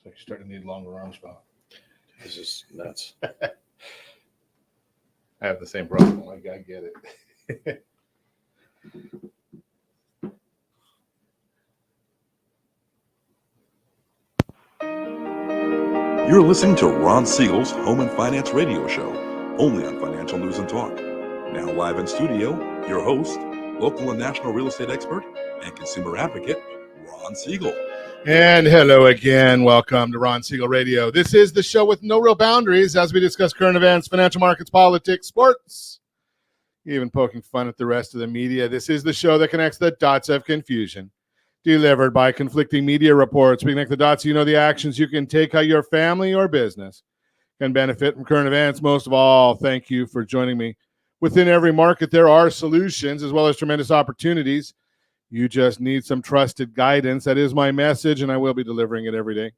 It's like you're starting to need longer arms, Bob. This is nuts. I have the same problem. I get it. You're listening to Ron Siegel's Home and Finance Radio Show, only on Financial News and Talk. Now live in studio, your host, local and national real estate expert and consumer advocate, Ron Siegel. And hello again. Welcome to Ron Siegel Radio. This is the show with no real boundaries as we discuss current events, financial markets, politics, sports, even poking fun at the rest of the media. This is the show that connects the dots of confusion. Delivered by conflicting media reports. We connect the dots so you know the actions you can take, how your family or business can benefit from current events. Most of all, thank you for joining me. Within every market, there are solutions as well as tremendous opportunities. You just need some trusted guidance. That is my message, and I will be delivering it every day.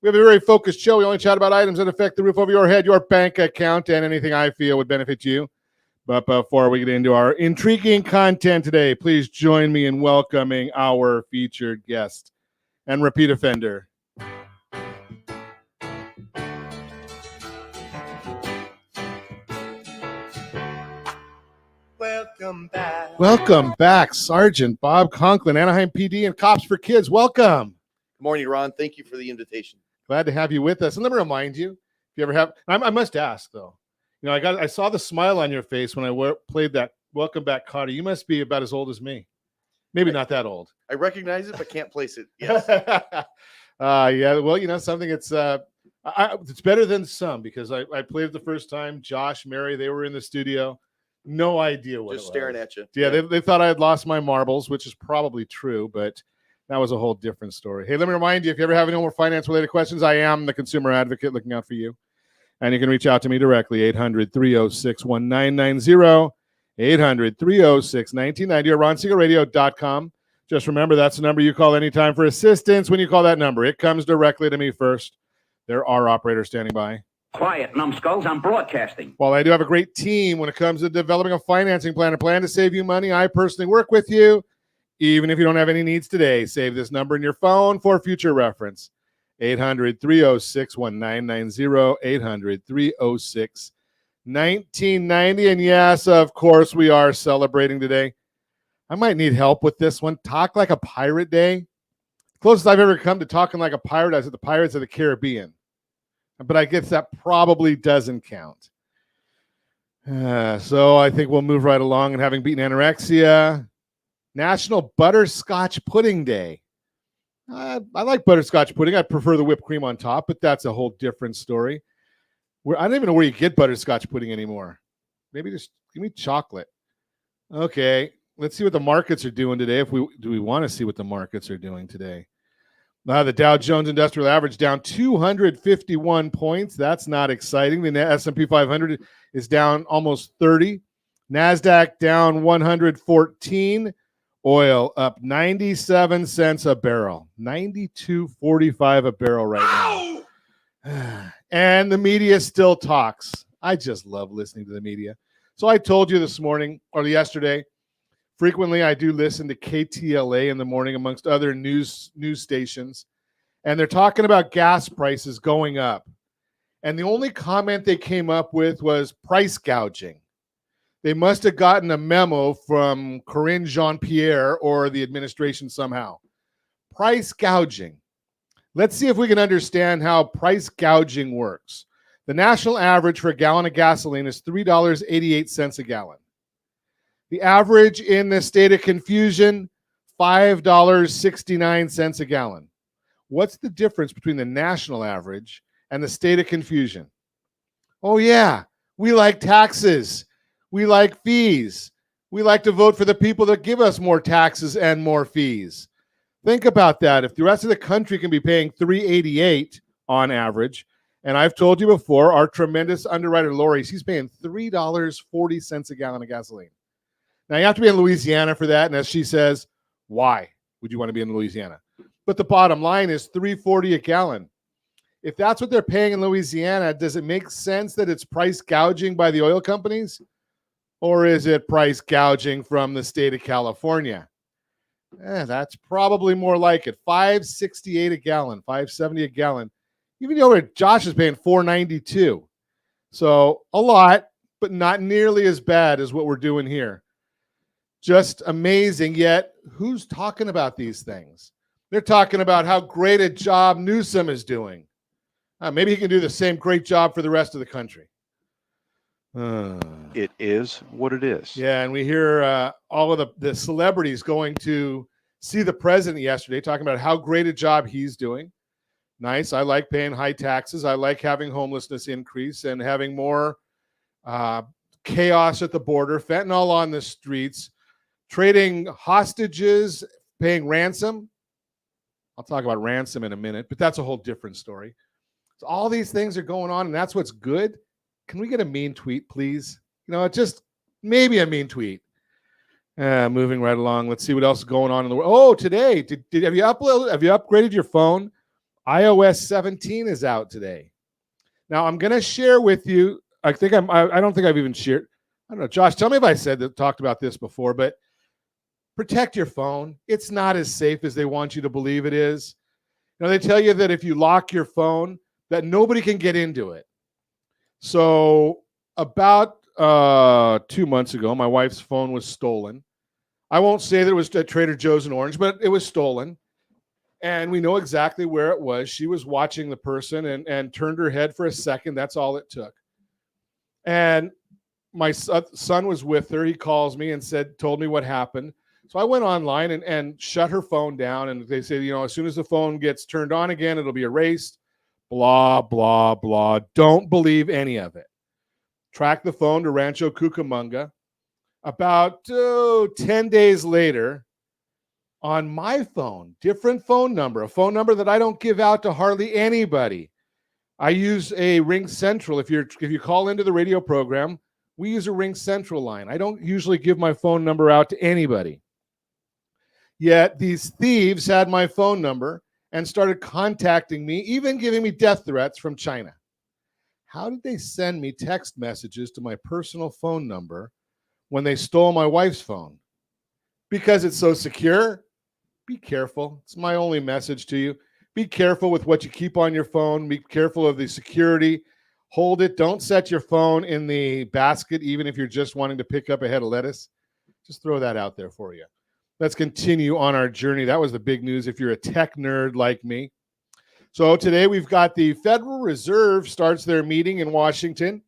We have a very focused show. We only chat about items that affect the roof over your head, your bank account, and anything I feel would benefit you. But before we get into our intriguing content today, please join me in welcoming our featured guest and repeat offender. Welcome back, Sergeant Bob Conklin, Anaheim PD and Cops for Kids. Welcome. Good morning, Ron. Thank you for the invitation. Glad to have you with us. And let me remind you, if you ever have, I must ask though, you know, I saw the smile on your face when I played that Welcome Back Carter. You must be about as old as me. Maybe not that old. I recognize it, but can't place it. Yes. Yeah. Well, you know, something it's better than some because I played it the first time. Josh, Mary, they were in the studio. No idea what Just it was. staring at you. Yeah, they thought I had lost my marbles, which is probably true, but that was a whole different story. Hey, let me remind you, if you ever have any more finance-related questions, I am the consumer advocate looking out for you. And you can reach out to me directly, 800-306-1990, 800-306-1990, or ronsiegelradio.com. Just remember, that's the number you call anytime for assistance. When you call that number, it comes directly to me first. There are operators standing by. Quiet, numbskulls, I'm broadcasting. While I do have a great team when it comes to developing a financing plan, a plan to save you money, I personally work with you. Even if you don't have any needs today, save this number in your phone for future reference. 800-306-1990, 800-306-1990. And yes, of course, we are celebrating today. I might need help with this one. Talk Like a Pirate Day. Closest I've ever come to talking like a pirate, I was at the Pirates of the Caribbean. But I guess that probably doesn't count. So I think we'll move right along. And having beaten anorexia, National Butterscotch Pudding Day. I like butterscotch pudding. I prefer the whipped cream on top, but that's a whole different story. I don't even know where you get butterscotch pudding anymore. Maybe just give me chocolate. Okay, let's see what the markets are doing today. Do we want to see what the markets are doing today? The Dow Jones Industrial Average down 251 points. That's not exciting. The S&P 500 is down almost 30. NASDAQ down 114. Oil up 97 cents a barrel, 92.45 a barrel right now. And the media still talks. I just love listening to the media. So I told you this morning or yesterday, frequently I do listen to KTLA in the morning amongst other news stations, and they're talking about gas prices going up. And the only comment they came up with was price gouging. They must have gotten a memo from Corinne Jean-Pierre or the administration somehow. Price gouging. Let's see if we can understand how price gouging works. The national average for a gallon of gasoline is $3.88 a gallon. The average in the state of confusion, $5.69 a gallon. What's the difference between the national average and the state of confusion? Oh, yeah, we like taxes. We like fees. We like to vote for the people that give us more taxes and more fees. Think about that. If the rest of the country can be paying $3.88 on average, and I've told you before, our tremendous underwriter, Lori, she's paying $3.40 a gallon of gasoline. Now, you have to be in Louisiana for that, and as she says, why would you want to be in Louisiana? But the bottom line is $3.40 a gallon. If that's what they're paying in Louisiana, does it make sense that it's price gouging by the oil companies? Or is it price gouging from the state of California? That's probably more like it. $5.68 a gallon, $5.70 a gallon. Even though Josh is paying $4.92. So a lot, but not nearly as bad as what we're doing here. Just amazing. Yet, who's talking about these things? They're talking about how great a job Newsom is doing. Maybe he can do the same great job for the rest of the country. It is what it is. Yeah, and we hear all of the celebrities going to see the president yesterday, talking about how great a job he's doing. Nice. I like paying high taxes. I like having homelessness increase and having more chaos at the border, fentanyl on the streets, trading hostages, paying ransom. I'll talk about ransom in a minute, but that's a whole different story. So all these things are going on, and that's what's good. Can we get a mean tweet, please? Just maybe a mean tweet. Moving right along. Let's see what else is going on in the world. Oh, today, have you upgraded your phone? iOS 17 is out today. Now I'm going to share with you. I don't think I've even shared. I don't know, Josh. Tell me if I talked about this before, but protect your phone. It's not as safe as they want you to believe it is. They tell you that if you lock your phone, that nobody can get into it. So about 2 months ago, my wife's phone was stolen. I won't say that it was at Trader Joe's in Orange, but it was stolen. And we know exactly where it was. She was watching the person and turned her head for a second. That's all it took. And my son was with her. He calls me and told me what happened. So I went online and shut her phone down. And they said, as soon as the phone gets turned on again, it'll be erased. Blah, blah, blah. Don't believe any of it. Track the phone to Rancho Cucamonga. About 10 days later, on my phone, different phone number, a phone number that I don't give out to hardly anybody. I use a Ring Central. If you call into the radio program, we use a Ring Central line. I don't usually give my phone number out to anybody. Yet these thieves had my phone number and started contacting me, even giving me death threats from China. How did they send me text messages to my personal phone number when they stole my wife's phone? Because it's so secure. Be careful. It's my only message to you. Be careful with what you keep on your phone. Be careful of the security. Hold it. Don't set your phone in the basket, even if you're just wanting to pick up a head of lettuce. Just throw that out there for you. Let's continue on our journey. That was the big news if you're a tech nerd like me. So today we've got the Federal Reserve starts their meeting in Washington.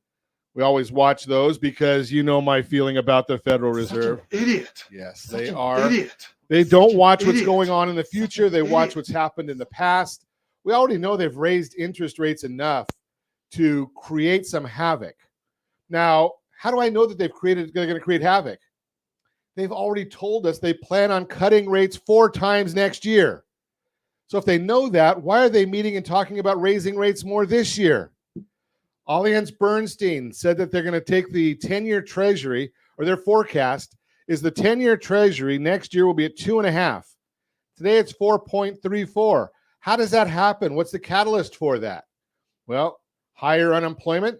We always watch those because you know my feeling about the Federal Reserve. Such an idiot. Yes, Such they an are. Idiot. They don't watch what's Idiot. going on in the future. They Idiot. watch what's happened in the past. We already know they've raised interest rates enough to create some havoc. Now, how do I know that they're going to create havoc? They've already told us they plan on cutting rates 4 times next year. So if they know that, why are they meeting and talking about raising rates more this year? Allianz Bernstein said that they're going to take the 10-year Treasury, or their forecast is the 10-year Treasury next year will be at 2.5. Today it's 4.34. How does that happen? What's the catalyst for that? Well, higher unemployment.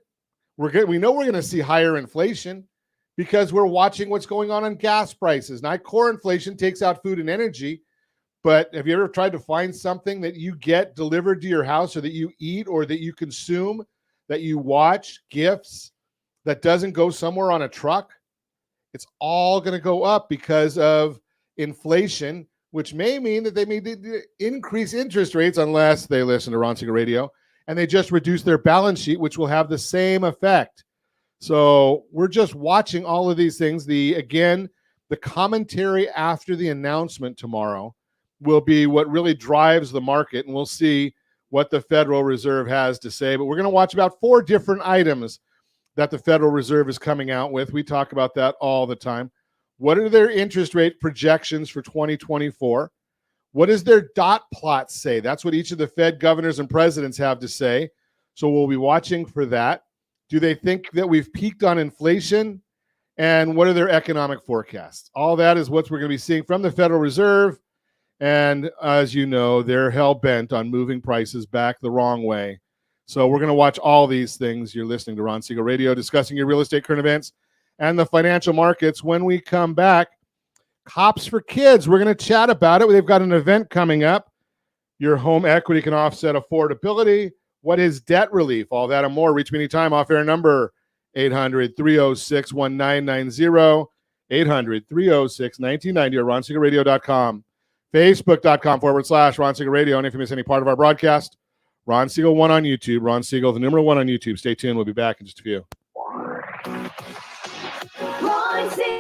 We know we're going to see higher inflation because we're watching what's going on gas prices. Now, core inflation takes out food and energy, but have you ever tried to find something that you get delivered to your house or that you eat or that you consume, that you watch, gifts, that doesn't go somewhere on a truck? It's all going to go up because of inflation, which may mean that they may increase interest rates unless they listen to Ron Siegel Radio, and they just reduce their balance sheet, which will have the same effect. So we're just watching all of these things. The commentary after the announcement tomorrow will be what really drives the market, and we'll see what the Federal Reserve has to say. But we're going to watch about 4 different items that the Federal Reserve is coming out with. We talk about that all the time. What are their interest rate projections for 2024? What does their dot plot say? That's what each of the Fed governors and presidents have to say. So we'll be watching for that. Do they think that we've peaked on inflation? And what are their economic forecasts? All that is what we're going to be seeing from the Federal Reserve. And as you know, they're hell-bent on moving prices back the wrong way. So we're going to watch all these things. You're listening to Ron Siegel Radio, discussing your real estate current events and the financial markets. When we come back, Cops for Kids. We're going to chat about it. They've got an event coming up. Your home equity can offset affordability. What is debt relief? All that and more. Reach me anytime. Off-air number 800-306-1990. 800-306-1990 or ronsiegelradio.com. Facebook.com/Ron Siegel Radio. And if you miss any part of our broadcast, Ron Siegel 1 on YouTube. Ron Siegel, the numeral 1 on YouTube. Stay tuned. We'll be back in just a few. Ron Siegel.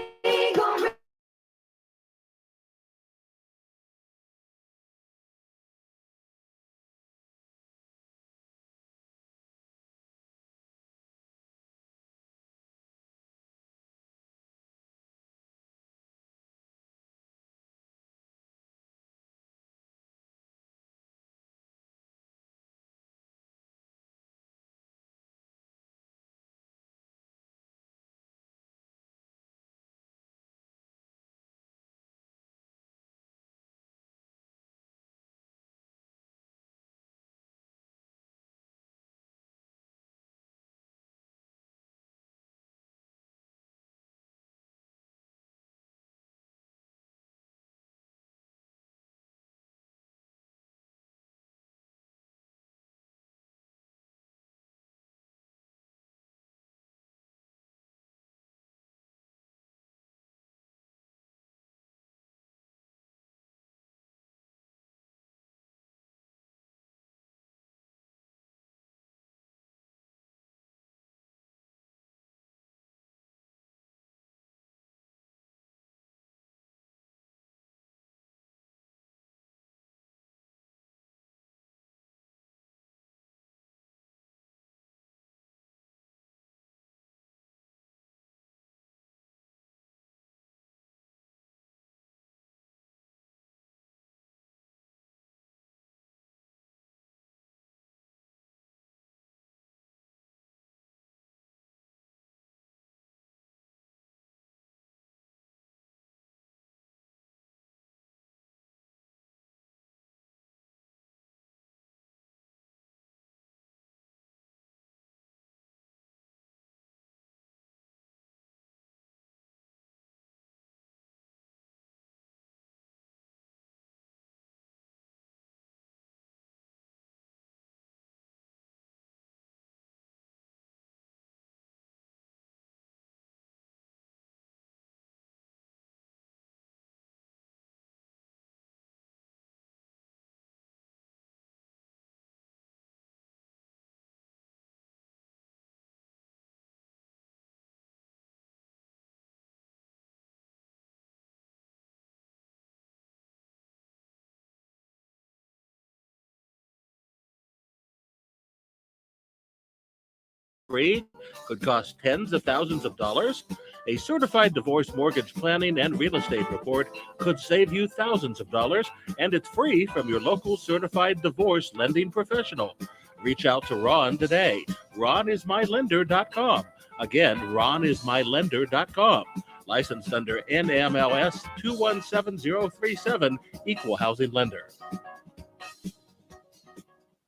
Free could cost tens of thousands of dollars. A certified divorce mortgage planning and real estate report could save you thousands of dollars, and it's free from your local certified divorce lending professional. Reach out to Ron today. RonIsMyLender.com. Again, RonIsMyLender.com. Licensed under NMLS 217037, Equal Housing Lender.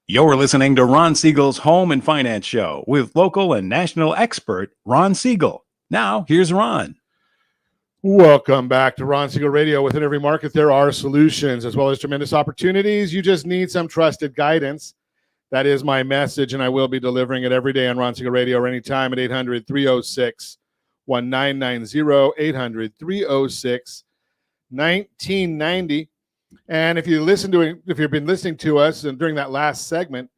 You're listening to Ron Siegel's Home and Finance Show with local and national expert Ron Siegel. Now, here's Ron. Welcome back to Ron Siegel Radio. Within every market, there are solutions as well as tremendous opportunities. You just need some trusted guidance. That is my message, and I will be delivering it every day on Ron Siegel Radio or anytime at 800-306-1990, 800-306-1990. And if you've been listening to us and during that last segment,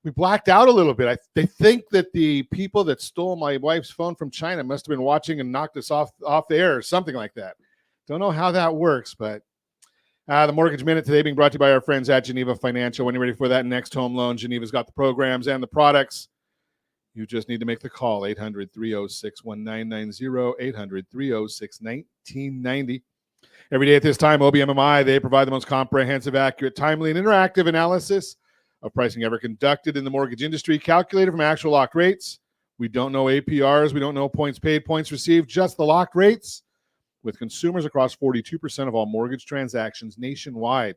we blacked out a little bit. They think that the people that stole my wife's phone from China must have been watching and knocked us off the air or something like that. Don't know how that works, but the Mortgage Minute today being brought to you by our friends at Geneva Financial. When you're ready for that next home loan, Geneva's got the programs and the products. You just need to make the call, 800-306-1990, 800-306-1990. Every day at this time, OBMMI, they provide the most comprehensive, accurate, timely, and interactive analysis of pricing ever conducted in the mortgage industry, calculated from actual locked rates. We don't know APRs. We don't know points paid, points received, just the locked rates with consumers across 42% of all mortgage transactions nationwide.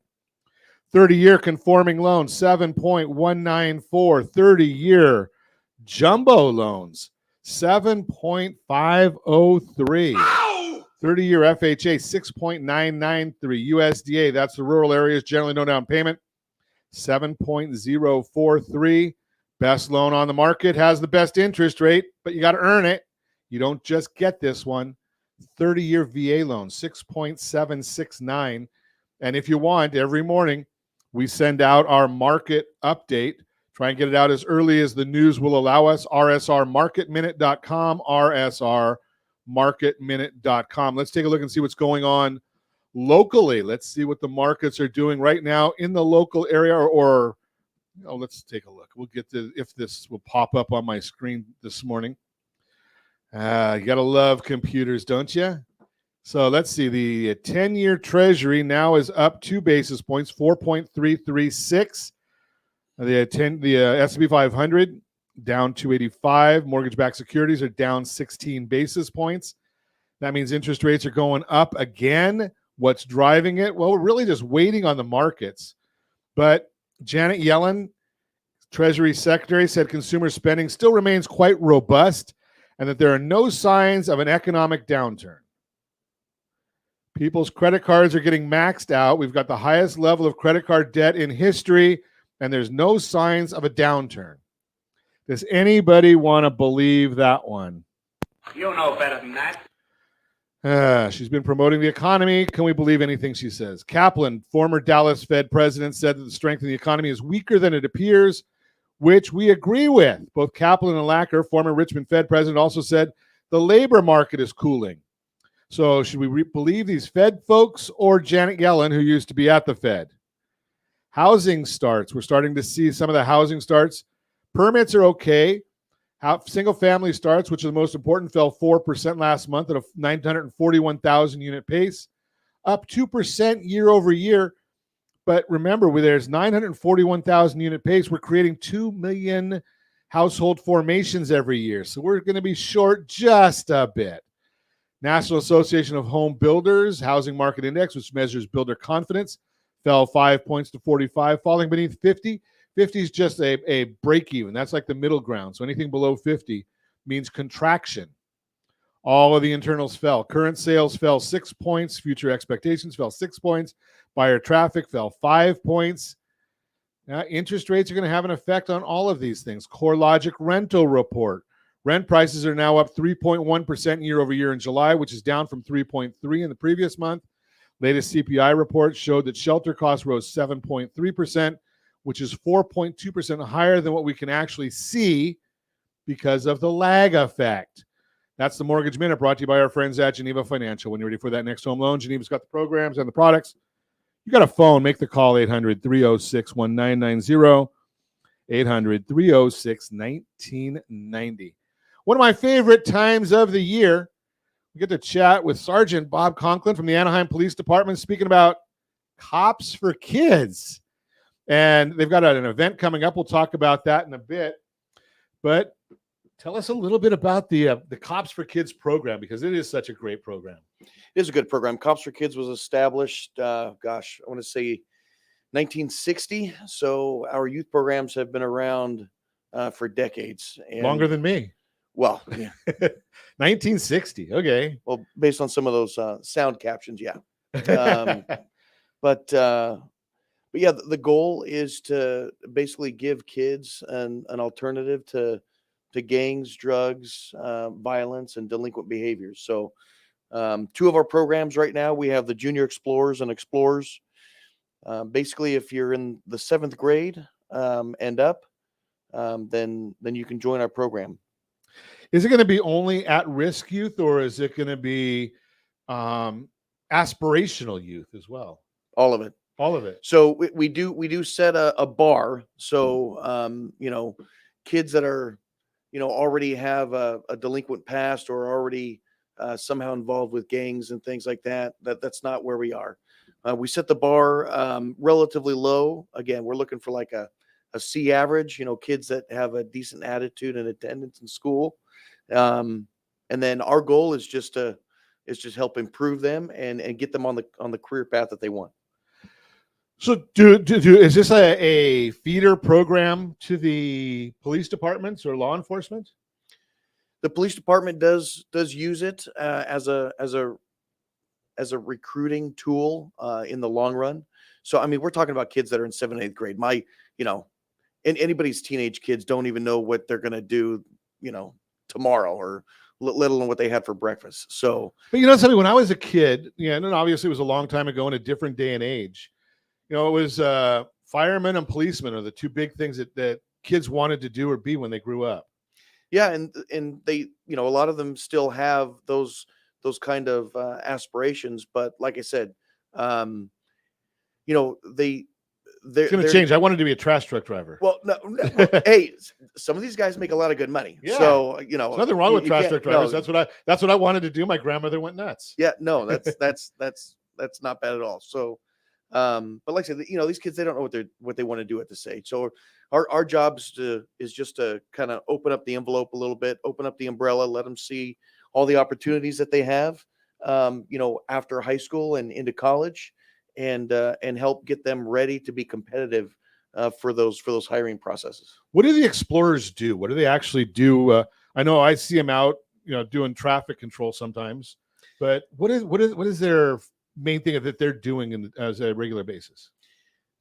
30-year conforming loan, 7.194. 30-year jumbo loans, 7.503. 30-year FHA, 6.993. USDA, that's the rural areas, generally no down payment, 7.043. Best loan on the market, has the best interest rate, but you got to earn it. You don't just get this one. 30-year VA loan, 6.769. And if you want, every morning we send out our market update. Try and get it out as early as the news will allow us. rsrmarketminute.com, rsrmarketminute.com. Let's take a look and see what's going on locally. Let's see what the markets are doing right now in the local area, or let's take a look. We'll get to if this will pop up on my screen this morning. You got to love computers, don't you? So let's see. The 10-year Treasury now is up 2 basis points, 4.336. The S&P 500 down 285. Mortgage-backed securities are down 16 basis points. That means interest rates are going up again. What's driving it? Well, we're really just waiting on the markets. But Janet Yellen, Treasury Secretary, said consumer spending still remains quite robust and that there are no signs of an economic downturn. People's credit cards are getting maxed out. We've got the highest level of credit card debt in history, and there's no signs of a downturn. Does anybody want to believe that one? You know better than that. She's been promoting the economy. Can we believe anything she says? Kaplan, former Dallas Fed president, said that the strength of the economy is weaker than it appears, which we agree with. Both Kaplan and Lacker, former Richmond Fed president, also said the labor market is cooling. So should we believe these Fed folks or Janet Yellen, who used to be at the Fed? Housing starts. We're starting to see some of the housing starts. Permits are okay. Single-family starts, which are the most important, fell 4% last month at a 941,000 unit pace, up 2% year over year. But remember, where there's 941,000 unit pace, we're creating 2 million household formations every year. So we're going to be short just a bit. National Association of Home Builders Housing Market Index, which measures builder confidence, fell 5 points to 45, falling beneath 50. 50 is just a break even. That's like the middle ground. So anything below 50 means contraction. All of the internals fell. Current sales fell 6 points. Future expectations fell 6 points. Buyer traffic fell 5 points. Now, interest rates are going to have an effect on all of these things. CoreLogic rental report. Rent prices are now up 3.1% year over year in July, which is down from 3.3% in the previous month. Latest CPI report showed that shelter costs rose 7.3%, which is 4.2% higher than what we can actually see because of the lag effect. That's the Mortgage Minute, brought to you by our friends at Geneva Financial. When you're ready for that next home loan, Geneva's got the programs and the products. You got a phone, make the call, 800-306-1990, 800-306-1990. One of my favorite times of the year, we get to chat with Sergeant Bob Conklin from the Anaheim Police Department, speaking about cops for kids. And they've got an event coming up. We'll talk about that in a bit. But tell us a little bit about the Cops for Kids program, because it is such a great program. It is a good program. Cops for Kids was established, I want to say 1960. So our youth programs have been around for decades. And, longer than me. Well, yeah. 1960. Okay. Well, based on some of those sound captions, yeah. But yeah, the goal is to basically give kids an alternative to gangs, drugs, violence, and delinquent behaviors. So 2 of our programs right now, we have the Junior Explorers and Explorers. Basically, if you're in the 7th grade and up, then you can join our program. Is it going to be only at-risk youth, or is it going to be aspirational youth as well? All of it. All of it. So we do set a bar. So kids that are already have a delinquent past or already somehow involved with gangs and things like that. That's not where we are. We set the bar relatively low. Again, we're looking for like a C average. Kids that have a decent attitude and attendance in school. And then our goal is just help improve them and get them on the career path that they want. So is this a feeder program to the police departments or law enforcement? The police department does use it as a as a recruiting tool in the long run. So I mean, we're talking about kids that are in 7th, 8th grade. And anybody's teenage kids don't even know what they're going to do, tomorrow, or let alone what they had for breakfast. So, But you know something, when I was a kid, and obviously it was a long time ago in a different day and age, it was firemen and policemen are the two big things that kids wanted to do or be when they grew up. yeah. And they, a lot of them still have those kind of aspirations. But like I said, they're It's going to change. I wanted to be a trash truck driver. Well, no, hey, some of these guys make a lot of good money. Yeah. So, There's nothing wrong with trash truck drivers. No, That's what I wanted to do. My grandmother went nuts. yeah, no, that's not bad at all. So, but like I said, these kids, they don't know what they want to do at this age. So our job is just to kind of open up the envelope a little bit, open up the umbrella, let them see all the opportunities that they have, after high school and into college, and help get them ready to be competitive for those hiring processes. What do the explorers do? What do they actually do? I know I see them out, doing traffic control sometimes, but what is their main thing that they're doing as a regular basis?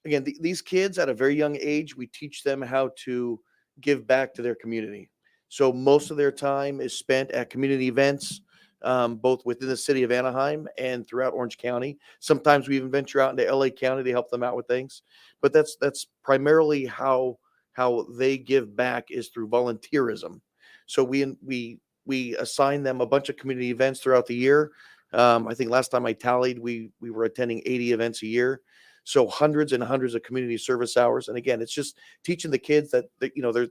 Again, these kids at a very young age, we teach them how to give back to their community. So most of their time is spent at community events, both within the city of Anaheim and throughout Orange County. Sometimes we even venture out into LA County to help them out with things, but that's primarily how they give back, is through volunteerism. So we assign them a bunch of community events throughout the year. I think last time I tallied, we were attending 80 events a year. So hundreds and hundreds of community service hours. And again, it's just teaching the kids that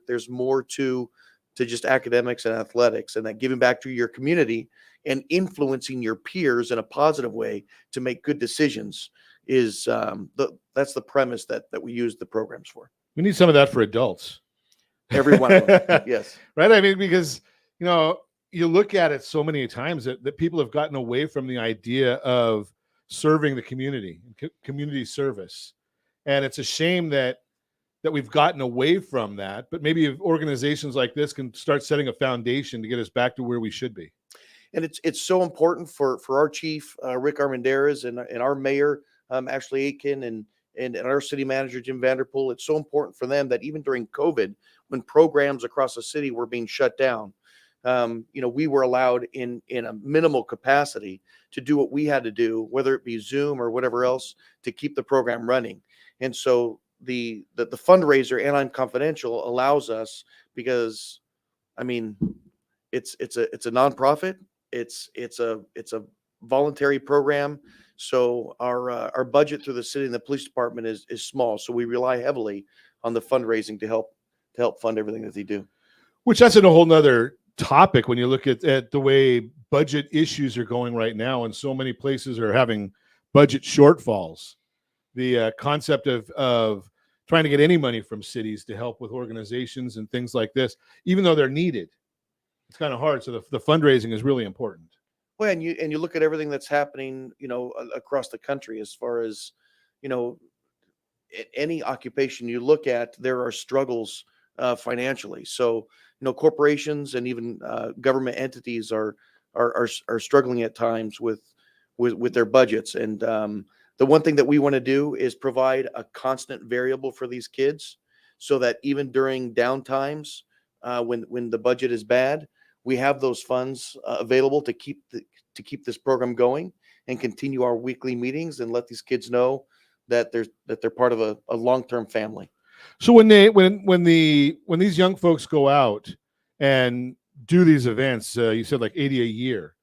there's more to just academics and athletics, and that giving back to your community and influencing your peers in a positive way to make good decisions is that's the premise that we use the programs for. We need some of that for adults. Every one of them. Yes. Right. I mean, because, you look at it so many times that people have gotten away from the idea of serving the community, community service. And it's a shame that we've gotten away from that, but maybe if organizations like this can start setting a foundation to get us back to where we should be. And it's so important for our chief, Rick Armendariz, and our mayor, Ashley Aiken, and our city manager, Jim Vanderpool. It's so important for them that even during COVID, when programs across the city were being shut down, we were allowed in a minimal capacity to do what we had to do, whether it be Zoom or whatever else, to keep the program running. And so the fundraiser, Anaheim Confidential, allows us, because I mean, it's a nonprofit. It's a voluntary program. So our budget through the city and the police department is small. So we rely heavily on the fundraising to help fund everything that they do. Which that's a whole nother topic when you look at the way budget issues are going right now, and so many places are having budget shortfalls. The concept of trying to get any money from cities to help with organizations and things like this, even though they're needed, it's kind of hard. So the fundraising is really important. Well, and you look at everything that's happening, across the country, as far as, any occupation you look at, there are struggles financially. So, corporations and even government entities are struggling at times with their budgets. And the one thing that we want to do is provide a constant variable for these kids, so that even during down times, when the budget is bad, we have those funds available to keep this program going and continue our weekly meetings, and let these kids know that they're part of a long-term family. So when these young folks go out and do these events, you said like 80 a year,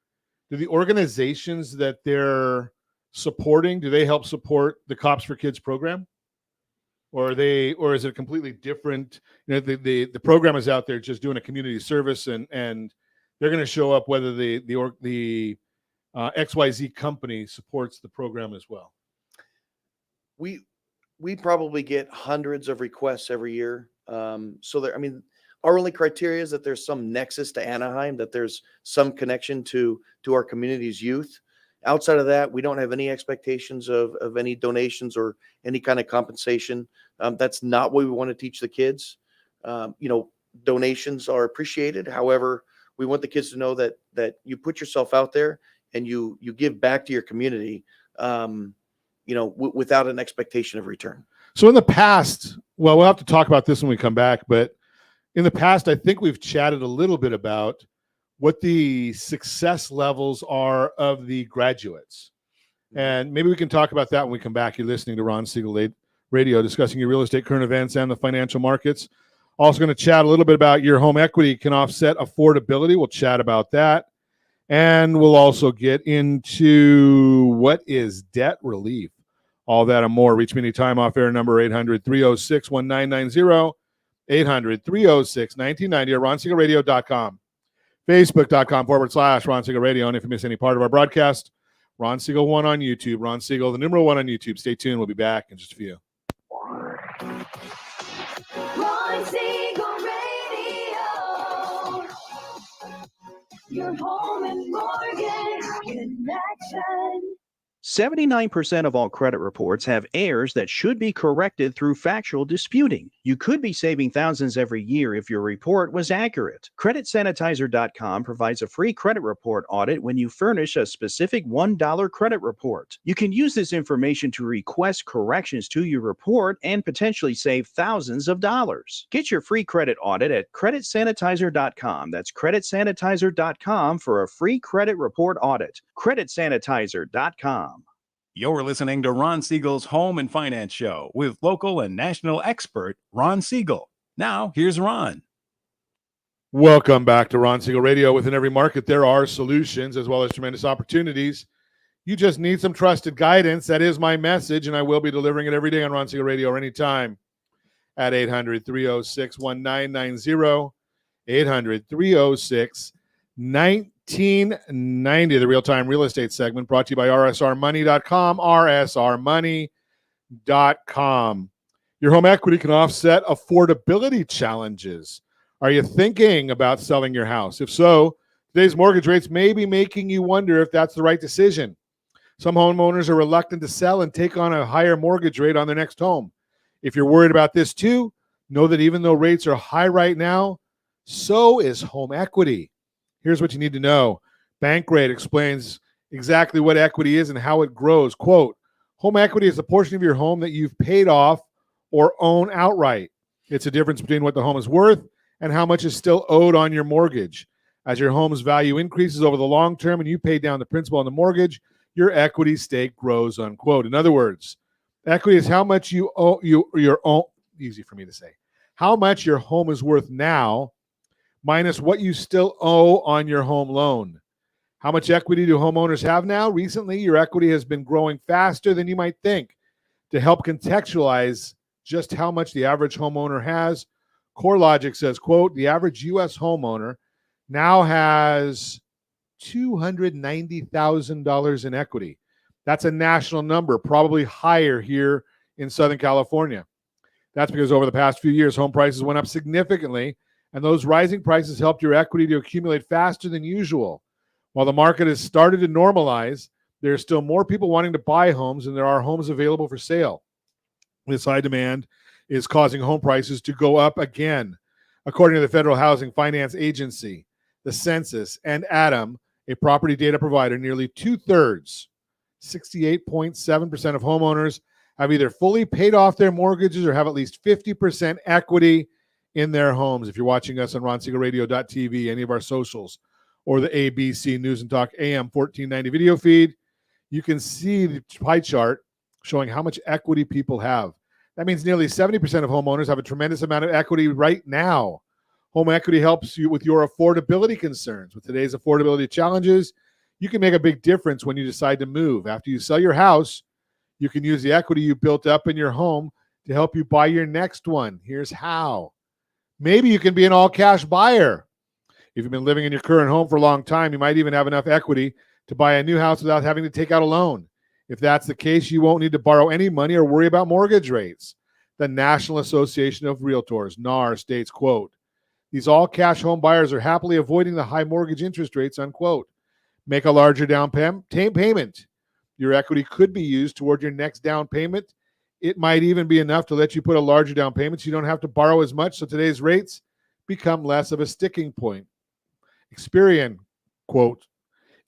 do the organizations that they're supporting, do they help support the Cops for Kids program? Or is it completely different? The program is out there just doing a community service, and they're going to show up whether the XYZ company supports the program as well. We probably get hundreds of requests every year. Our only criteria is that there's some nexus to Anaheim, that there's some connection to our community's youth. Outside of that, we don't have any expectations of any donations or any kind of compensation. That's not what we want to teach the kids. Donations are appreciated. However, we want the kids to know that you put yourself out there and you give back to your community, without an expectation of return. So in the past, well, we'll have to talk about this when we come back, but in the past, I think we've chatted a little bit about what the success levels are of the graduates. And maybe we can talk about that when we come back. You're listening to Ron Siegel Radio, discussing your real estate current events and the financial markets. Also going to chat a little bit about your home equity can offset affordability. We'll chat about that. And we'll also get into what is debt relief. All that and more. Reach me anytime off air, number 800-306-1990, 800-306-1990, or RonSiegelRadio.com, Facebook.com/Ron Siegel Radio. And if you miss any part of our broadcast, Ron Siegel 1 on YouTube, Ron Siegel, the numeral 1 on YouTube. Stay tuned. We'll be back in just a few. Ron Siegel Radio, your home and mortgage connection. 79% of all credit reports have errors that should be corrected through factual disputing. You could be saving thousands every year if your report was accurate. CreditSanitizer.com provides a free credit report audit when you furnish a specific $1 credit report. You can use this information to request corrections to your report and potentially save thousands of dollars. Get your free credit audit at CreditSanitizer.com. That's CreditSanitizer.com for a free credit report audit. CreditSanitizer.com. You're listening to Ron Siegel's Home and Finance Show with local and national expert Ron Siegel. Now, here's Ron. Welcome back to Ron Siegel Radio. Within every market, there are solutions as well as tremendous opportunities. You just need some trusted guidance. That is my message, and I will be delivering it every day on Ron Siegel Radio or anytime at 800-306-1990, 800-306-1990. 1990, the real-time real estate segment brought to you by rsrmoney.com, rsrmoney.com. Your home equity can offset affordability challenges. Are you thinking about selling your house? If so, today's mortgage rates may be making you wonder if that's the right decision. Some homeowners are reluctant to sell and take on a higher mortgage rate on their next home. If you're worried about this too, know that even though rates are high right now, so is home equity. Here's what you need to know. Bankrate explains exactly what equity is and how it grows. Quote, home equity is a portion of your home that you've paid off or own outright. It's a difference between what the home is worth and how much is still owed on your mortgage. As your home's value increases over the long term and you pay down the principal on the mortgage, your equity stake grows, unquote. In other words, equity is how much you owe, your own, easy for me to say, how much your home is worth now minus what you still owe on your home loan. How much equity do homeowners have now? Recently, your equity has been growing faster than you might think. To help contextualize just how much the average homeowner has, CoreLogic says, quote, the average U.S. homeowner now has $290,000 in equity. That's a national number, probably higher here in Southern California. That's because over the past few years, home prices went up significantly, and those rising prices helped your equity to accumulate faster than usual. While the market has started to normalize, there are still more people wanting to buy homes than there are homes available for sale. This high demand is causing home prices to go up again. According to the Federal Housing Finance Agency, the Census, and ADAM, a property data provider, nearly two-thirds, 68.7% of homeowners have either fully paid off their mortgages or have at least 50% equity in their homes. If you're watching us on RonSiegelRadio.tv, any of our socials, or the ABC News and Talk AM 1490 video feed, you can see the pie chart showing how much equity people have. That means nearly 70% of homeowners have a tremendous amount of equity right now. Home equity helps you with your affordability concerns. With today's affordability challenges, you can make a big difference when you decide to move. After you sell your house, you can use the equity you built up in your home to help you buy your next one. Here's how. Maybe you can be an all-cash buyer. If you've been living in your current home for a long time, you might even have enough equity to buy a new house without having to take out a loan. If that's the case, you won't need to borrow any money or worry about mortgage rates. The National Association of Realtors, NAR, states, quote, these all-cash home buyers are happily avoiding the high mortgage interest rates, unquote. Make a larger down payment. Your equity could be used toward your next down payment. It might even be enough to let you put a larger down payment so you don't have to borrow as much, so today's rates become less of a sticking point. Experian, quote,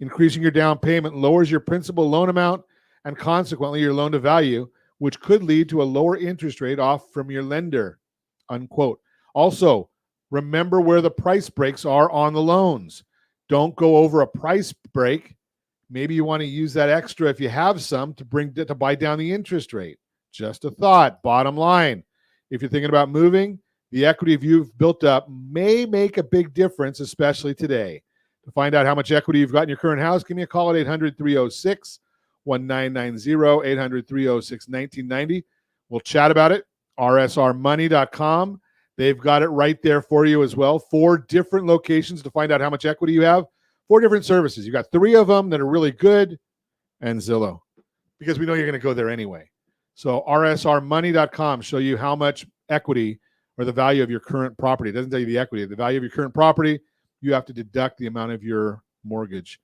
Increasing your down payment lowers your principal loan amount and consequently your loan to value, which could lead to a lower interest rate off from your lender, unquote. Also, remember where the price breaks are on the loans. Don't go over a price break. Maybe you want to use that extra if you have some to buy down the interest rate. Just a thought. Bottom line, if you're thinking about moving, the equity you've built up may make a big difference, especially today. To find out how much equity you've got in your current house, give me a call at 800-306-1990, 800-306-1990. We'll chat about it. rsrmoney.com. They've got it right there for you as well. 4 different locations to find out how much equity you have. 4 different services. You've got 3 of them that are really good, and Zillow, because we know you're going to go there anyway. So rsrmoney.com show you how much equity or the value of your current property. It doesn't tell you the equity. The value of your current property, you have to deduct the amount of your mortgage.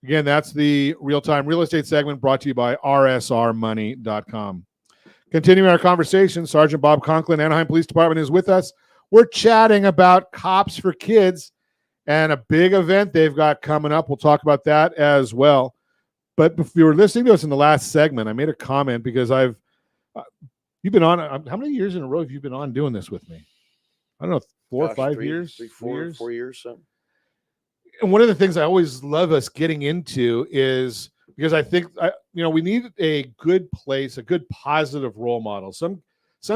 Again, that's the real-time real estate segment brought to you by rsrmoney.com. Continuing our conversation, Sergeant Bob Conklin, Anaheim Police Department, is with us. We're chatting about Cops for Kids and a big event they've got coming up. We'll talk about that as well. But if you were listening to us in the last segment, I made a comment because you've been on, how many years in a row have you been on doing this with me? I don't know, 4 or 5 years? 4 years. So. And one of the things I always love us getting into is because I think, we need a good place, a good positive role model. Some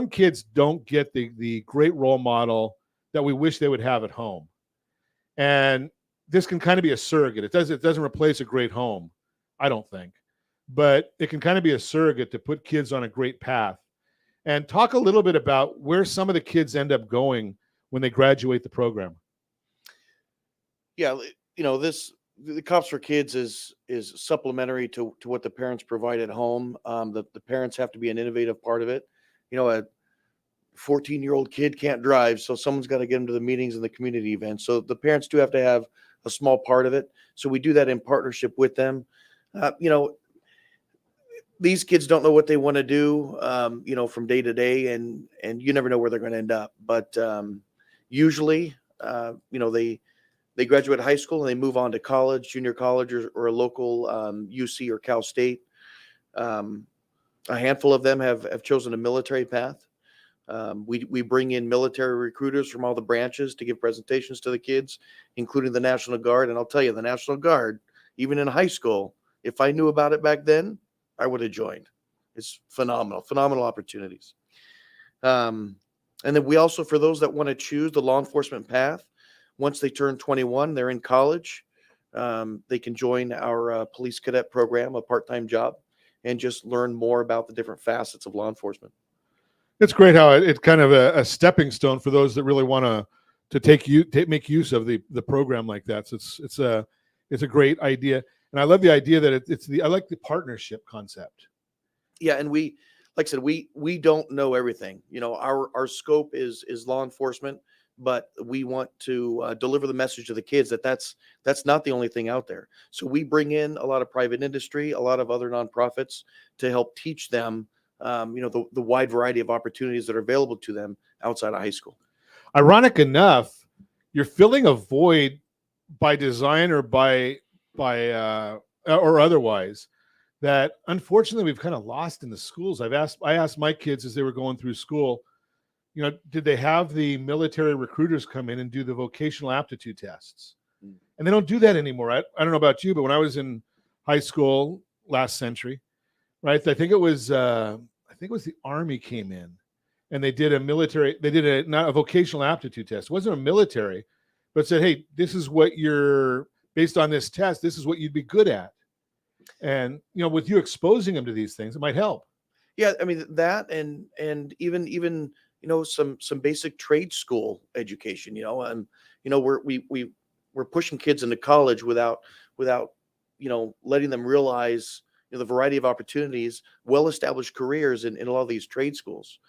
kids don't get the great role model that we wish they would have at home. And this can kind of be a surrogate. It doesn't replace a great home, I don't think. But it can kind of be a surrogate to put kids on a great path. And talk a little bit about where some of the kids end up going when they graduate the program. Yeah, the Cops for Kids is supplementary to what the parents provide at home. The parents have to be an innovative part of it. A 14-year-old kid can't drive, so someone's got to get them to the meetings and the community events. So the parents do have to have a small part of it. So we do that in partnership with them. These kids don't know what they want to do, from day to day, and you never know where they're going to end up. But usually, they graduate high school and they move on to college, junior college, or a local UC or Cal State. A handful of them have chosen a military path. We bring in military recruiters from all the branches to give presentations to the kids, including the National Guard. And I'll tell you, the National Guard, even in high school, if I knew about it back then, I would have joined. It's phenomenal opportunities. And then we also, for those that want to choose the law enforcement path, once they turn 21, they're in college. They can join our police cadet program, a part-time job, and just learn more about the different facets of law enforcement. It's great how it's kind of a stepping stone for those that really want to make use of the program like that. So it's a great idea, and I love the idea that I like the partnership concept. Yeah, and we, like I said, we don't know everything. Our scope is law enforcement, but we want to deliver the message to the kids that's not the only thing out there. So we bring in a lot of private industry, a lot of other nonprofits to help teach them, the wide variety of opportunities that are available to them outside of high school. Ironic enough, you're filling a void by design or by or otherwise that unfortunately we've kind of lost in the schools. I asked my kids as they were going through school, did they have the military recruiters come in and do the vocational aptitude tests? And they don't do that anymore. I don't know about you, but when I was in high school last century, right? I think it was the Army came in and they did not a vocational aptitude test. It wasn't a military, but said, hey, this is what based on this test, this is what you'd be good at. And, with you exposing them to these things, it might help. Yeah. I mean, that and even some basic trade school education, we're pushing kids into college without letting them realize the variety of opportunities, well-established careers in a lot of these trade schools.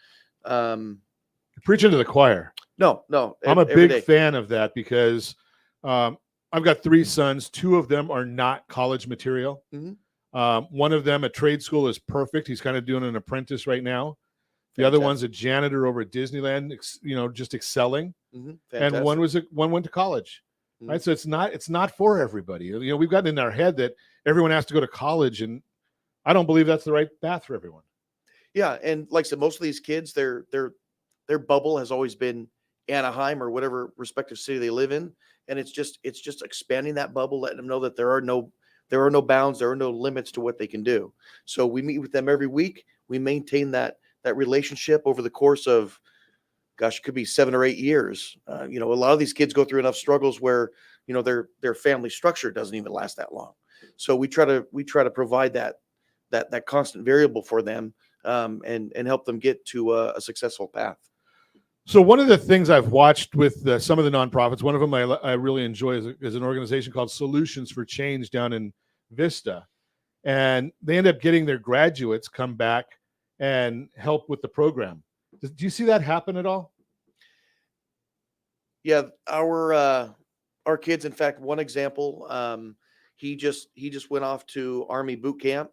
Preaching to the choir. No. I'm a big fan of that because I've got 3 sons. 2 of them are not college material. Mm-hmm. One of them at trade school is perfect. He's kind of doing an apprentice right now. The other one's a janitor over at Disneyland, just excelling. Mm-hmm. And one went to college. right? So it's not for everybody. You know, we've gotten in our head that everyone has to go to college, and I don't believe that's the right path for everyone. Yeah, and like I said, most of these kids, their bubble has always been Anaheim or whatever respective city they live in, and it's just expanding that bubble, letting them know that there are no bounds, there are no limits to what they can do. So we meet with them every week. We maintain that relationship over the course of, gosh, it could be 7 or 8 years. You know, a lot of these kids go through enough struggles where, you know, their family structure doesn't even last that long. So we try to provide that constant variable for them, and help them get to a successful path. So one of the things I've watched with some of the nonprofits, one of them I really enjoy is an organization called Solutions for Change down in Vista. And they end up getting their graduates come back and help with the program. Do you see that happen at all? Yeah, our kids, in fact, one example, he just went off to Army boot camp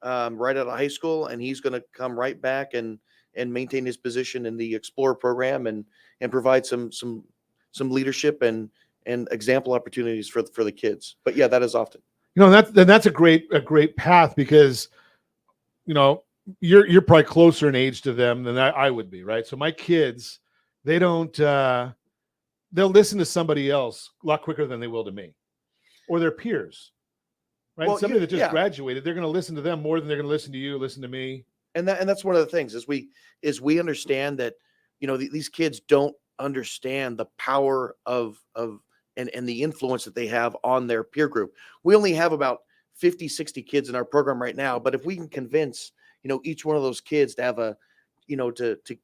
right out of high school, and he's going to come right back and maintain his position in the Explorer program and provide some leadership and example opportunities for the kids. But yeah, that is often. You know, that's a great path, because, you know, you're probably closer in age to them than I would be, right? So my kids, they don't they'll listen to somebody else a lot quicker than they will to me or their peers, right? Well, Somebody that just yeah. graduated, they're going to listen to them more than they're going to listen to you, listen to me. And that's one of the things is we understand that, you know, these kids don't understand the power of and the influence that they have on their peer group. We only have about 50, 60 kids in our program right now, but if we can convince, you know, each one of those kids to have to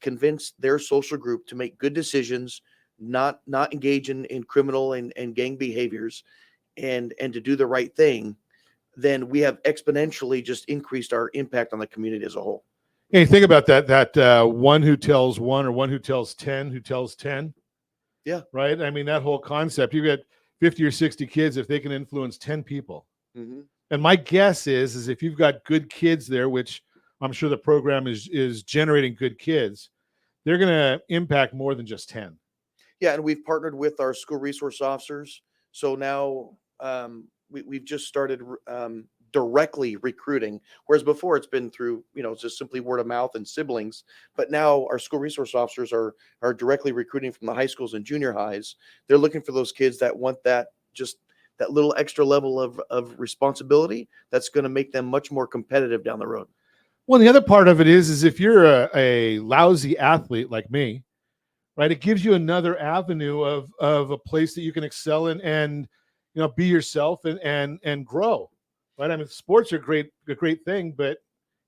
convince their social group to make good decisions, not engage in criminal and gang behaviors, and to do the right thing, then we have exponentially just increased our impact on the community as a whole. Hey, think about that one who tells one, or one who tells 10 who tells 10. Yeah. Right. I mean, that whole concept, you get 50 or 60 kids, if they can influence 10 people. Mm-hmm. And my guess is if you've got good kids there, which I'm sure the program is generating good kids, they're going to impact more than just 10. Yeah. And we've partnered with our school resource officers. So now we've just started directly recruiting, whereas before it's been through, you know, just simply word of mouth and siblings. But now our school resource officers are directly recruiting from the high schools and junior highs. They're looking for those kids that want that little extra level of responsibility that's going to make them much more competitive down the road. Well, the other part of it is if you're a lousy athlete like me, right, it gives you another avenue of a place that you can excel in and, you know, be yourself and grow. Right. I mean, sports are a great thing, but,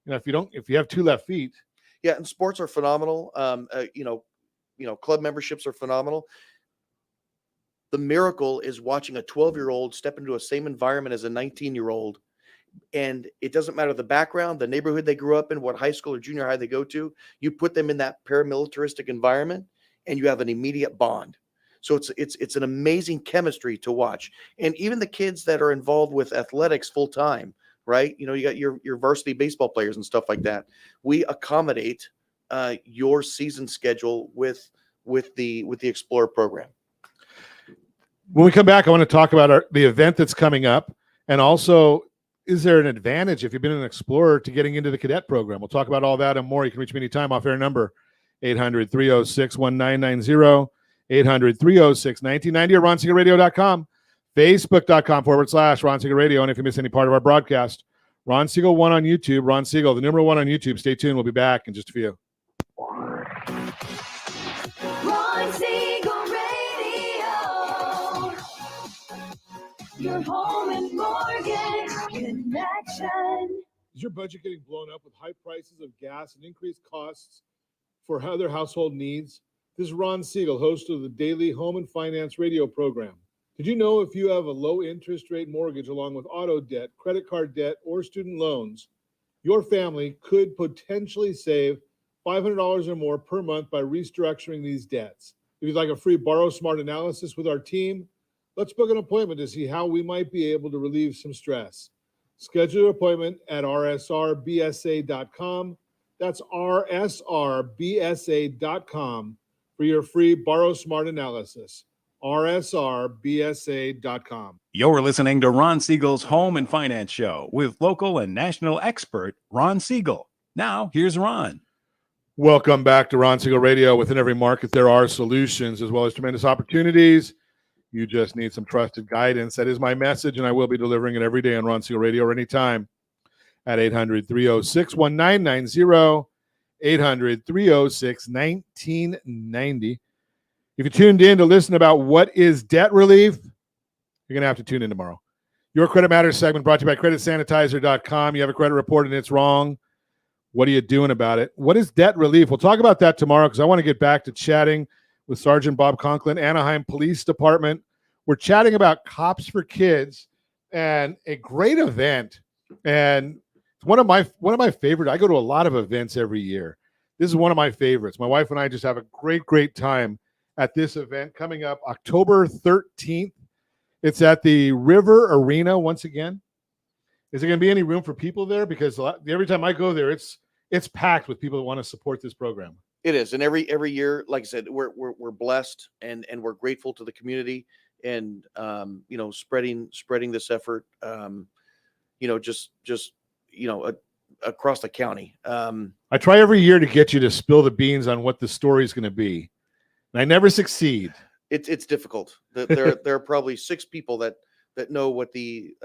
you know, if you have two left feet. Yeah. And sports are phenomenal. You know, club memberships are phenomenal. The miracle is watching a 12-year-old step into a same environment as a 19-year-old. And it doesn't matter the background, the neighborhood they grew up in, what high school or junior high they go to. You put them in that paramilitaristic environment and you have an immediate bond. So it's an amazing chemistry to watch. And even the kids that are involved with athletics full time, right? You know, you got your varsity baseball players and stuff like that. We accommodate your season schedule with the Explorer program. When we come back, I want to talk about the event that's coming up, and also, is there an advantage if you've been an Explorer to getting into the cadet program? We'll talk about all that and more. You can reach me anytime. Off air number 800-306-1990. 800-306-1990 or RonSiegelRadio.com, Facebook.com/Ron Siegel Radio. And if you miss any part of our broadcast, Ron Siegel 1 on YouTube, Ron Siegel, the number 1 on YouTube. Stay tuned. We'll be back in just a few. Ron Siegel Radio. Your home and mortgage connection. Is your budget getting blown up with high prices of gas and increased costs for other household needs? This is Ron Siegel, host of the daily home and finance radio program. Did you know if you have a low interest rate mortgage along with auto debt, credit card debt, or student loans, your family could potentially save $500 or more per month by restructuring these debts? If you'd like a free Borrow Smart analysis with our team, let's book an appointment to see how we might be able to relieve some stress. Schedule an appointment at rsrbsa.com. That's rsrbsa.com. for your free Borrow Smart analysis. rsrbsa.com. You're listening to Ron Siegel's Home and Finance Show with local and national expert Ron Siegel. Now, here's Ron. Welcome back to Ron Siegel Radio. Within every market, there are solutions as well as tremendous opportunities. You just need some trusted guidance. That is my message, and I will be delivering it every day on Ron Siegel Radio or anytime at 800-306-1990, 800-306-1990. If you tuned in to listen about what is debt relief, you're going to have to tune in tomorrow. Your Credit Matters segment brought to you by creditsanitizer.com. You have a credit report and it's wrong. What are you doing about it? What is debt relief? We'll talk about that tomorrow because I want to get back to chatting with Sergeant Bob Conklin, Anaheim Police Department. We're chatting about Cops for Kids and a great event. And it's one of my favorite. I go to a lot of events every year. This is one of my favorites. My wife and I just have a great time at this event coming up October 13th. It's at the River Arena once again. Is there going to be any room for people there? Because every time I go there, it's packed with people that want to support this program. It is, and every year, like I said, we're blessed and we're grateful to the community and spreading this effort. Across the county. I try every year to get you to spill the beans on what the story is going to be, and I never succeed. It's difficult. There are probably 6 people that know what the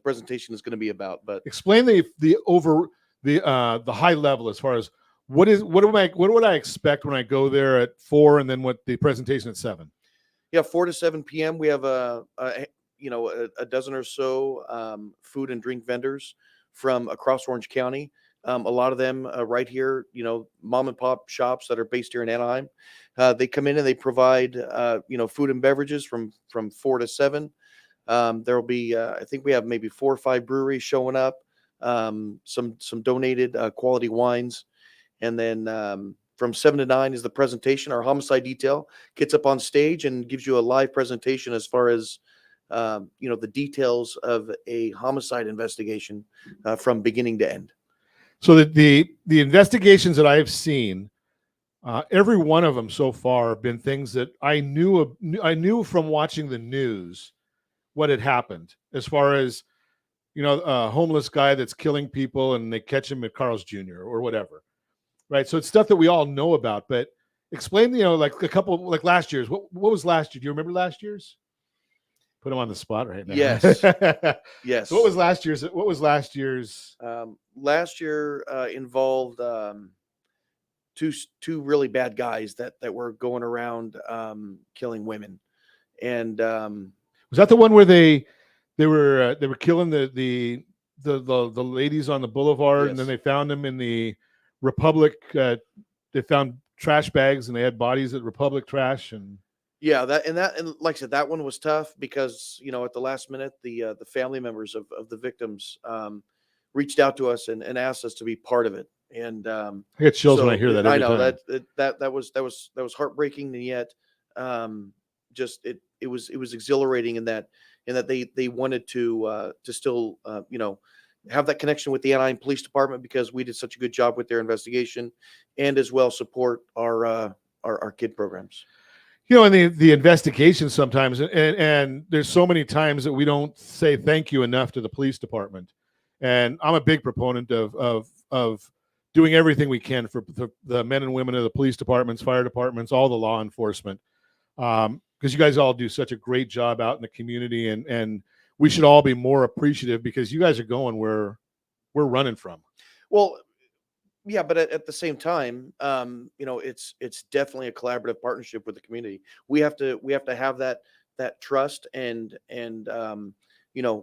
presentation is going to be about. But explain the high level as far as what would I expect when I go there at 4 and then what the presentation at 7? Yeah, 4 to 7 p.m. We have a dozen or so food and drink vendors from across Orange County. A lot of them right here, mom and pop shops that are based here in Anaheim. They come in and they provide, food and beverages from 4 to 7. There'll be, I think we have maybe 4 or 5 breweries showing up, some donated quality wines. And then from 7 to 9 is the presentation. Our homicide detail gets up on stage and gives you a live presentation as far as the details of a homicide investigation from beginning to end. So the investigations that I've seen, every one of them so far have been things that I knew from watching the news what had happened, as far as a homeless guy that's killing people and they catch him at Carl's Jr. or whatever, right? So it's stuff that we all know about. But explain, like a couple, like last year's. What was last year? Do you remember last year's? Put him on the spot right now. Yes. Yes. So what was last year's? Last year involved two really bad guys that were going around killing women. And was that the one where they were killing the ladies on the boulevard? Yes. And then they found them in the Republic. They found trash bags and they had bodies at Republic Trash. And yeah, and like I said, that one was tough because at the last minute the family members of the victims reached out to us and asked us to be part of it. And I get chills when I hear that. I know that was heartbreaking, and yet it was exhilarating in that they wanted to still have that connection with the Anaheim Police Department because we did such a good job with their investigation, and as well support our kid programs. And the investigation sometimes, and there's so many times that we don't say thank you enough to the police department. And I'm a big proponent of doing everything we can for the men and women of the police departments, fire departments, all the law enforcement, because you guys all do such a great job out in the community, and we should all be more appreciative because you guys are going where we're running from. Well, yeah, but at the same time, it's definitely a collaborative partnership with the community. We have to have that trust and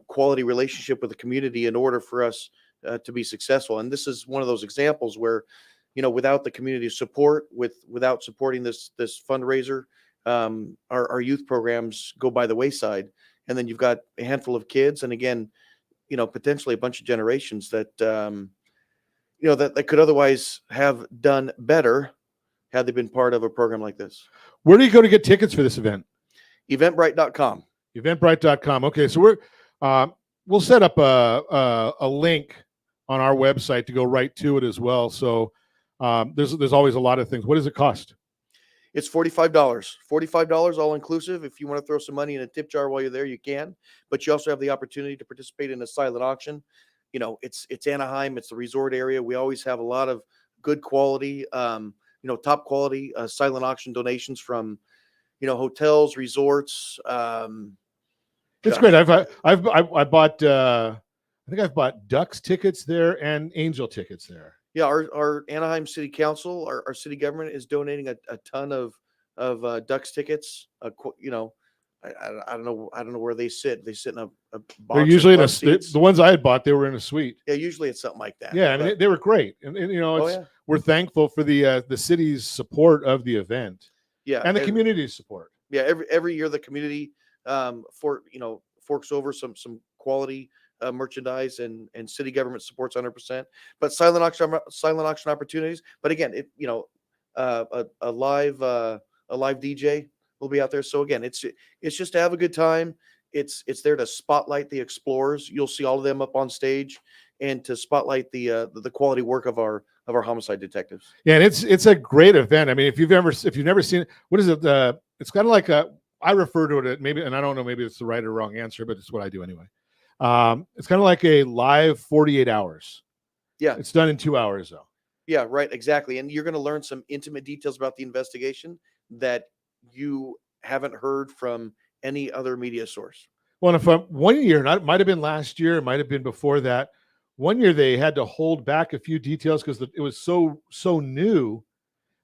quality relationship with the community in order for us to be successful. And this is one of those examples where, without the community support, without supporting this fundraiser, our youth programs go by the wayside. And then you've got a handful of kids, and again, potentially a bunch of generations that that could otherwise have done better had they been part of a program like this. Where do you go to get tickets for this event? Eventbrite.com. Eventbrite.com. Okay, so we'll set up a link on our website to go right to it as well. So there's always a lot of things. What does it cost? It's $45 all inclusive. If you want to throw some money in a tip jar while you're there, you can, but you also have the opportunity to participate in a silent auction. It's Anaheim. It's the resort area. We always have a lot of good quality, top quality silent auction donations from, hotels, resorts. It's great. I bought I think I've bought Ducks tickets there and Angel tickets there. Yeah, our Anaheim City Council, our city government is donating a ton of Ducks tickets. I don't know where they sit. They sit in a box. They're usually in of seats. the ones I had bought. They were in a suite. Yeah, usually it's something like that. Yeah, I mean they were great, and we're thankful for the city's support of the event. Yeah, and the community's support. Yeah, every year the community forks over some quality merchandise, and city government supports 100%. But silent auction opportunities. But again, a live DJ will be out there. So again, it's just to have a good time. It's there to spotlight the explorers. You'll see all of them up on stage, and to spotlight the quality work of our homicide detectives. Yeah, and it's a great event. I mean, if you've never seen it, what is it? It's kind of like I refer to it maybe, and I don't know, maybe it's the right or wrong answer, but it's what I do anyway. It's kind of like a live 48 hours. Yeah. It's done in 2 hours though. Yeah, right. Exactly. And you're going to learn some intimate details about the investigation that you haven't heard from any other media source. Well, if one year, it might have been last year, it might have been before that. One year they had to hold back a few details because it was so new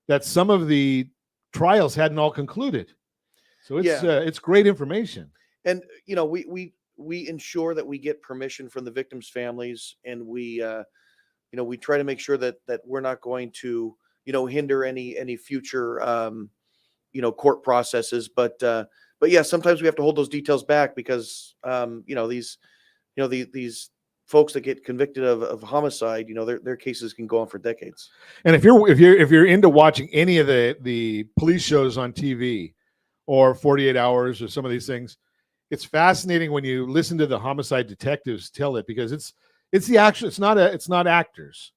that some of the trials hadn't all concluded. So it's great information. And we ensure that we get permission from the victims' families, and we try to make sure that we're not going to hinder any future court processes. But yeah, sometimes we have to hold those details back because these folks that get convicted of homicide, their cases can go on for decades. And if you're into watching any of the police shows on TV or 48 Hours or some of these things, it's fascinating when you listen to the homicide detectives tell it, because it's not actors.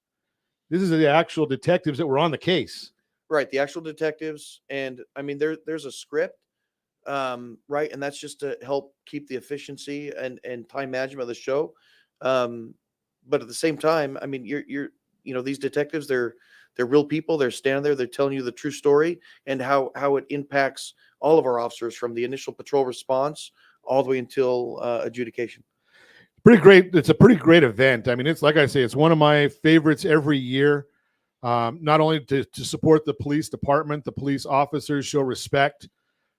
This is the actual detectives that were on the case. Right, the actual detectives. And I mean, there's a script, right, and that's just to help keep the efficiency and time management of the show. But at the same time, I mean, these detectives, they're real people. They're standing there. They're telling you the true story and how it impacts all of our officers, from the initial patrol response all the way until adjudication. Pretty great. It's a pretty great event. I mean, it's like I say, it's one of my favorites every year. Not only to support the police department, the police officers, show respect,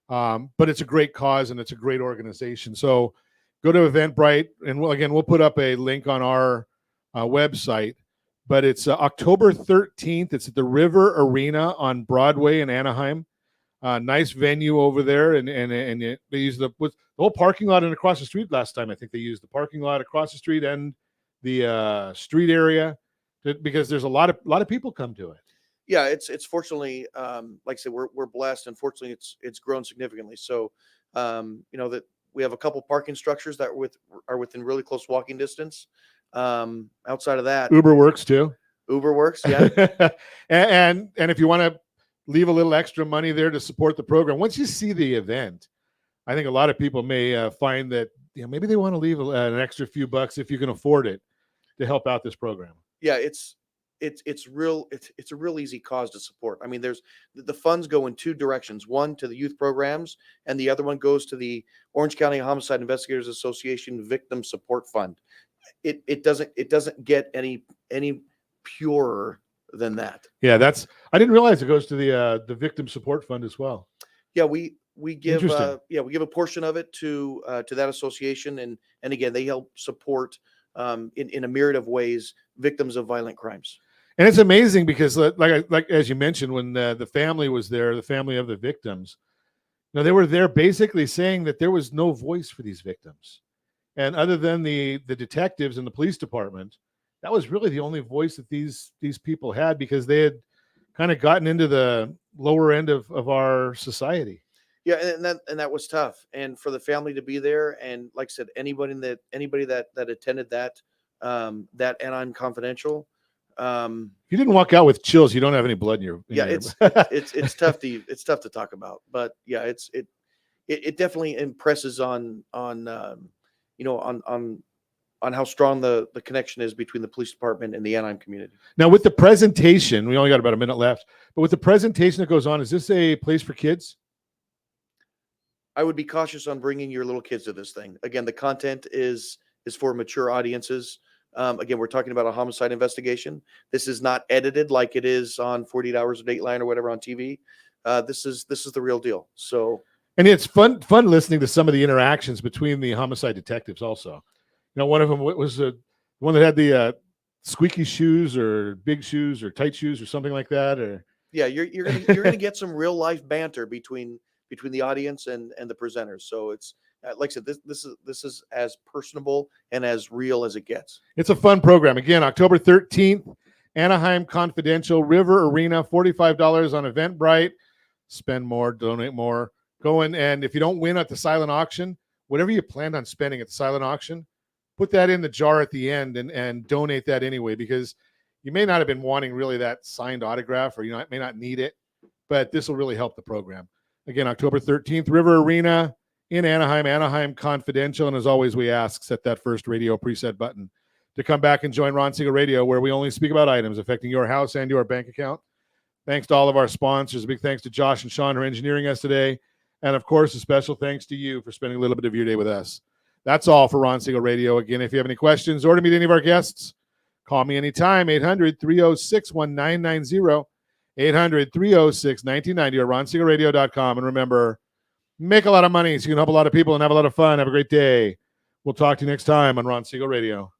but it's a great cause and it's a great organization. So go to Eventbrite, and we'll put up a link on our website. But it's October 13th. It's at the River Arena on Broadway in Anaheim. Nice venue over there, and they use the whole parking lot and across the street. Last time, I think they used the parking lot across the street and the street area, because there's a lot of people come to it. Yeah, it's fortunately, like I said, we're blessed, and fortunately, it's grown significantly. So, that we have a couple parking structures that are within really close walking distance. Outside of that, Uber works too. Uber works, yeah. and if you want to leave a little extra money there to support the program, once you see the event, I think a lot of people may find that maybe they want to leave an extra few bucks, if you can afford it, to help out this program. Yeah, it's a real easy cause to support. I mean, there's the funds go in two directions. One to the youth programs, and the other one goes to the Orange County Homicide Investigators Association Victim Support Fund. It doesn't get any purer than that. Yeah, I didn't realize it goes to the Victim Support Fund as well. Yeah, we give a portion of it to that association, and again, they help support in a myriad of ways victims of violent crimes. And it's amazing because, like as you mentioned, when the family was there, the family of the victims, they were there basically saying that there was no voice for these victims, and other than the detectives and the police department, that was really the only voice that these people had, because they had kind of gotten into the lower end of our society. Yeah, and that was tough. And for the family to be there, and like I said, anybody that attended that Anaheim Confidential, If you didn't walk out with chills, you don't have any blood in your. It's tough to talk about, but yeah, it definitely impresses on how strong the connection is between the police department and the Anaheim community. Now, with the presentation, we only got about a minute left, but with the presentation that goes on, is this a place for kids? I would be cautious on bringing your little kids to this thing. Again, the content is for mature audiences. Again, we're talking about a homicide investigation. This is not edited like it is on 48 Hours of Dateline or whatever on TV. This is the real deal. So, and it's fun listening to some of the interactions between the homicide detectives. Also, one of them was the one that had the squeaky shoes or big shoes or tight shoes or something like that. Or yeah, you're gonna get some real life banter between the audience and the presenters. So it's like I said, this is as personable and as real as it gets. It's a fun program. Again, October 13th, Anaheim Confidential, River Arena, $45 on Eventbrite. Spend more, donate more. Go in, and if you don't win at the silent auction, whatever you planned on spending at the silent auction, put that in the jar at the end and donate that anyway, because you may not have been wanting really that signed autograph, or you may not need it, but this will really help the program. Again, October 13th, River Arena in Anaheim, Anaheim Confidential. And as always, we ask, set that first radio preset button to come back and join Ron Siegel Radio, where we only speak about items affecting your house and your bank account. Thanks to all of our sponsors. A big thanks to Josh and Sean for engineering us today. And of course, a special thanks to you for spending a little bit of your day with us. That's all for Ron Siegel Radio. Again, if you have any questions or to meet any of our guests, call me anytime, 800-306-1990. 800-306-1990 or ronsiegelradio.com. And remember, make a lot of money so you can help a lot of people and have a lot of fun. Have a great day. We'll talk to you next time on Ron Siegel Radio.